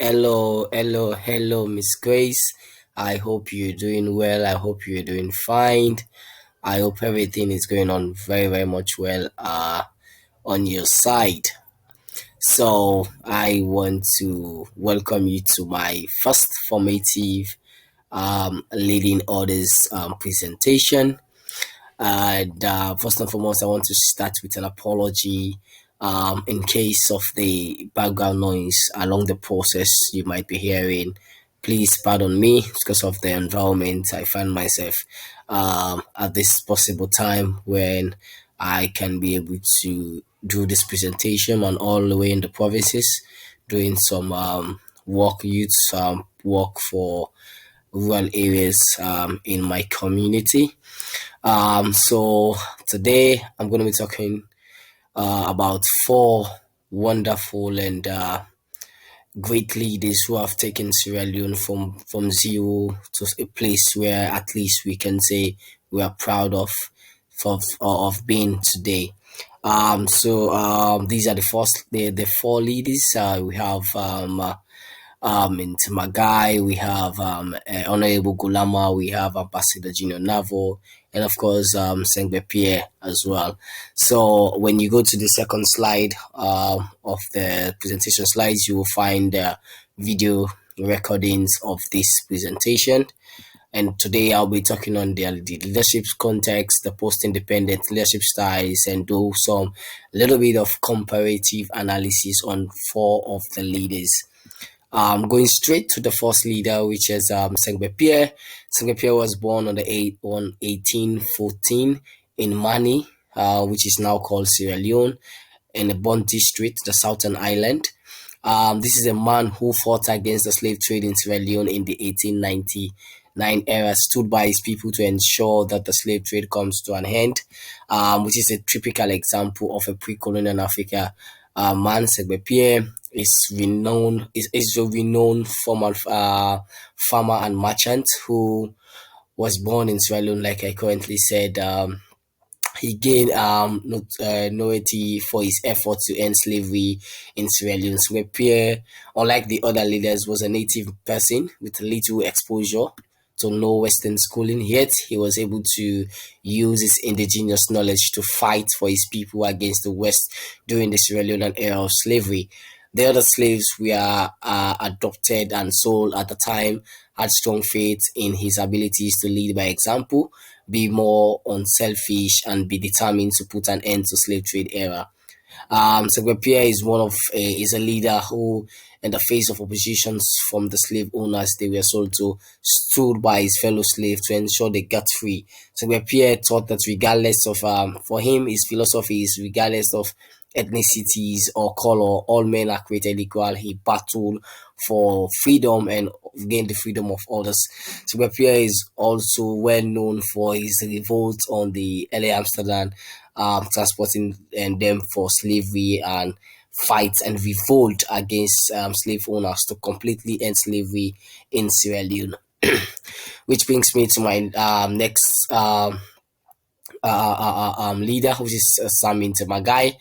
Hello, Miss Grace. I hope you're doing well. I hope you're doing fine. I hope everything is going on very much well on your side. So, I want to welcome you to my first formative leading orders presentation. And first and foremost, I want to start with an apology in case of the background noise along the process you might be hearing. Please pardon me because of the environment I find myself at this possible time when I can be able to do this presentation on all the way in the provinces, doing some work for rural areas in my community. So today I'm going to be talking about four wonderful and great leaders who have taken Sierra Leone from zero to a place where at least we can say we are proud of being today. These are the four leaders. We have in Tamagai, we have Honorable Gulama, we have Ambassador Junior Navo, and of course Sengbe Pierre as well. So when you go to the second slide of the presentation slides, you will find video recordings of this presentation. And today I'll be talking on the leadership context, the post-independent leadership styles, and do some little bit of comparative analysis on four of the leaders. Going straight to the first leader, which is Sengbe Pierre. Sengbe Pierre was born on 1814 in Mani, which is now called Sierra Leone, in the Bon district, the Southern Island. This is a man who fought against the slave trade in Sierra Leone in the 1899 era, stood by his people to ensure that the slave trade comes to an end, which is a typical example of a pre-colonial Africa man. Sengbe Pierre is a renowned former farmer and merchant who was born in Sierra Leone, like I currently said. He gained notoriety for his efforts to end slavery in Sierra Leone. So Pierre, unlike the other leaders, was a native person with little exposure to no Western schooling, yet he was able to use his indigenous knowledge to fight for his people against the West during the Sierra Leonean era of slavery. The other slaves were adopted and sold at the time, had strong faith in his abilities to lead by example, be more unselfish, and be determined to put an end to slave trade era. Sengbe Pierre is a leader who, in the face of oppositions from the slave owners they were sold to, stood by his fellow slave to ensure they got free. Sengbe Pierre taught that regardless of for him, his philosophy is regardless of ethnicities or color, all men are created equal. He battled for freedom and gained the freedom of others. Sengbe Pierre is also well known for his revolt on the LA Amsterdam, transporting them for slavery and fight and revolt against slave owners to completely end slavery in Sierra Leone. Which brings me to my next leader, which is Samin Temagai,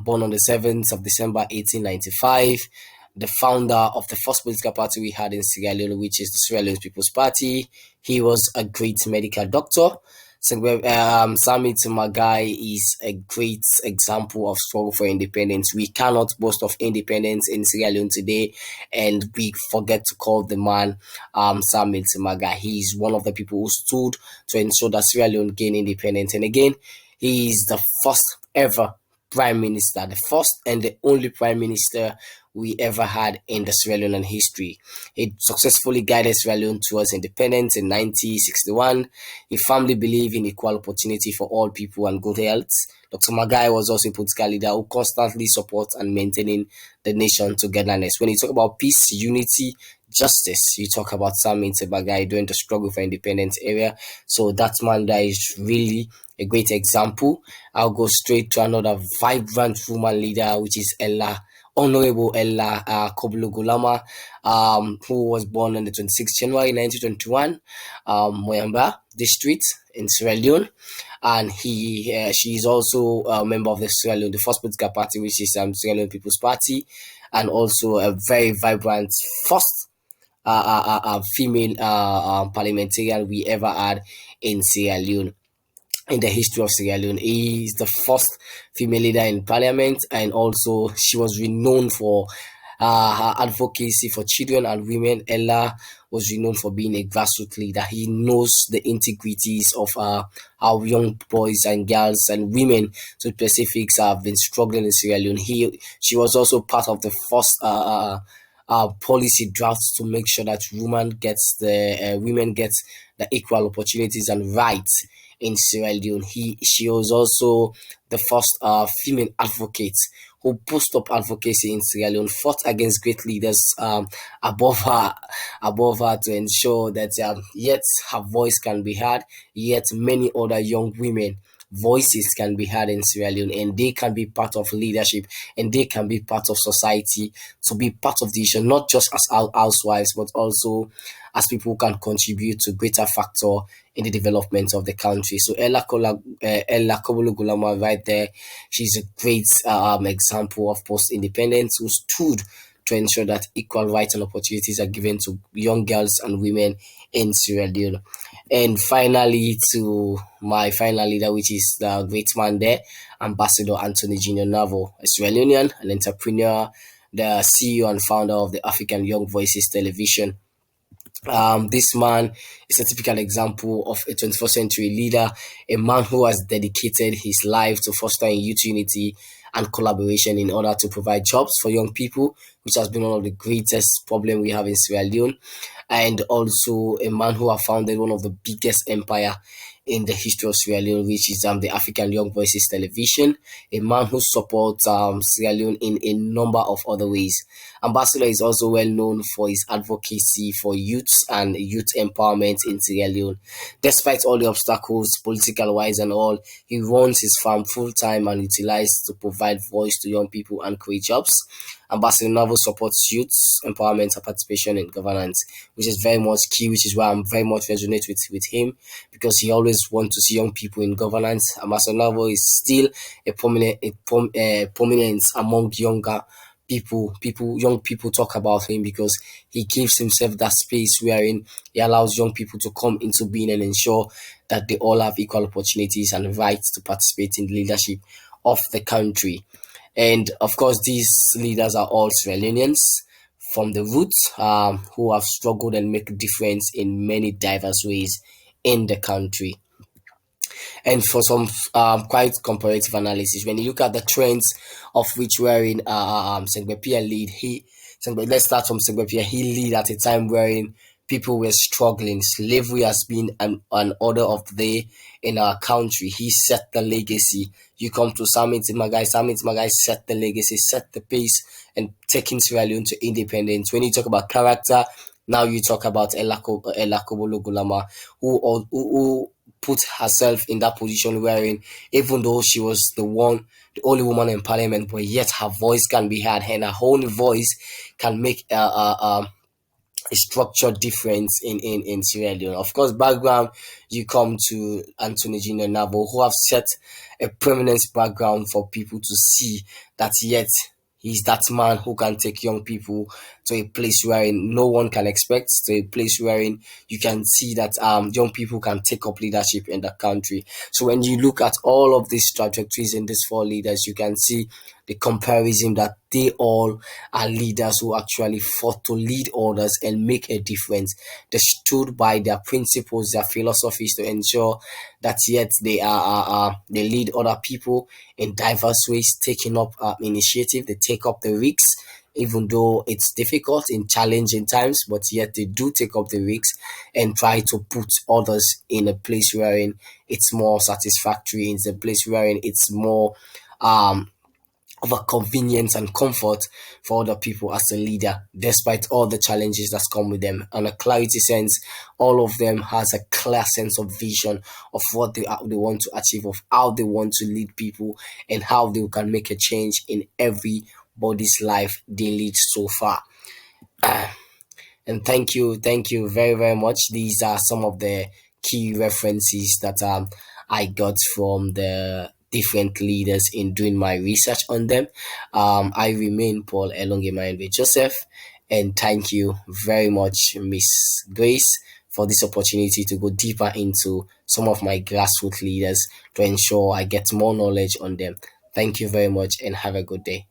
born on the 7th of December 1895, the founder of the first political party we had in Sierra Leone, which is the Sierra Leone People's Party. He was a great medical doctor. Sami Tumagai is a great example of struggle for independence. We cannot boast of independence in Sierra Leone today, and we forget to call the man Sami Tumagai. He is one of the people who stood to ensure that Sierra Leone gained independence. And again, he is the first ever prime minister, the first and the only prime minister we ever had in the Sierra Leonean history. He successfully guided Sierra Leone towards independence in 1961. He firmly believed in equal opportunity for all people and good health. Dr. Magai was also a political leader who constantly supports and maintaining the nation togetherness. When you talk about peace, unity, justice, you talk about Sami Tebagai during the struggle for independence area. So that man that is really a great example. I'll go straight to another vibrant woman leader, which is Ella Honorable Ella Koblugulama, who was born on the 26th January 1921, Moyamba district in Sierra Leone, and she is also a member of the Sierra Leone, the first political party, which is Sierra Leone People's Party, and also a very vibrant first female parliamentarian we ever had in Sierra Leone, in the history of Sierra Leone. He is the first female leader in parliament, and also she was renowned for her advocacy for children and women. Ella was renowned for being a grassroots leader. He knows the integrities of our young boys and girls and women to specifics have been struggling in Sierra Leone. She was also part of the first policy drafts to make sure that women get the equal opportunities and rights in Sierra Leone. She was also the first female advocate who pushed up advocacy in Sierra Leone, fought against great leaders above her to ensure that yet her voice can be heard, yet many other young women voices can be heard in Sierra Leone, and they can be part of leadership, and they can be part of society, to be part of the issue, not just as housewives, but also as people who can contribute to greater factor in the development of the country. So Ella Kobolo Gulama right there, she's a great example of post-independence who stood to ensure that equal rights and opportunities are given to young girls and women in Sierra Leone. And finally, to my final leader, which is the great man there, Ambassador Anthony Junior Navo, a Sierra Leonean, an entrepreneur, the CEO and founder of the African Young Voices Television. This man is a typical example of a 21st century leader, a man who has dedicated his life to fostering youth unity and collaboration in order to provide jobs for young people, which has been one of the greatest problem we have in Sierra Leone, and also a man who has founded one of the biggest empire in the history of Sierra Leone, which is the African Young Voices Television, a man who supports Sierra Leone in a number of other ways. Ambassador is also well known for his advocacy for youths and youth empowerment in Sierra Leone. Despite all the obstacles, political wise and all, he runs his farm full time and utilized to provide voice to young people and create jobs. Ambassador Novel supports youth empowerment and participation in governance, which is very much key, which is why I'm very much resonate with him, because he always wants to see young people in governance. Ambassador Novel is still a prominence among young people talk about him, because he gives himself that space wherein he allows young people to come into being and ensure that they all have equal opportunities and rights to participate in the leadership of the country. And of course, these leaders are all Sierra Leoneans from the roots, who have struggled and make a difference in many diverse ways in the country. And for some quite comparative analysis, when you look at the trends of which wherein Sengbepia lead, let's start from Sengbepia. He lead at a time wherein people were struggling. Slavery has been an order of the day in our country. He set the legacy. You come to Samit Magai set the legacy, set the pace, and taking Sierra Leone to independence. When you talk about character, now you talk about Ella Kobolo Gulama, who put herself in that position wherein, even though she was the only woman in parliament, but yet her voice can be heard, and her own voice can make a structured difference in Sierra Leone. Of course, background, you come to Anthony Junior Nabo, who have set a permanent background for people to see that yet he's that man who can take young people to a place wherein no one can expect, to a place wherein you can see that young people can take up leadership in the country. So when you look at all of these trajectories in these four leaders, you can see the comparison that they all are leaders who actually fought to lead others and make a difference. They stood by their principles, their philosophies to ensure that yet they lead other people in diverse ways, taking up initiative. They take up the risks, even though it's difficult in challenging times, but yet they do take up the risks and try to put others in a place wherein it's more satisfactory, in a place wherein it's more of a convenience and comfort for other people as a leader, despite all the challenges that come with them. And a clarity sense, all of them has a clear sense of vision of what they want to achieve, of how they want to lead people, and how they can make a change in every about this life they lead so far. And thank you very, very much. These are some of the key references that I got from the different leaders in doing my research on them. I remain Paul Elongima with Joseph, and thank you very much, Miss Grace, for this opportunity to go deeper into some of my grassroots leaders to ensure I get more knowledge on them. Thank you very much and have a good day.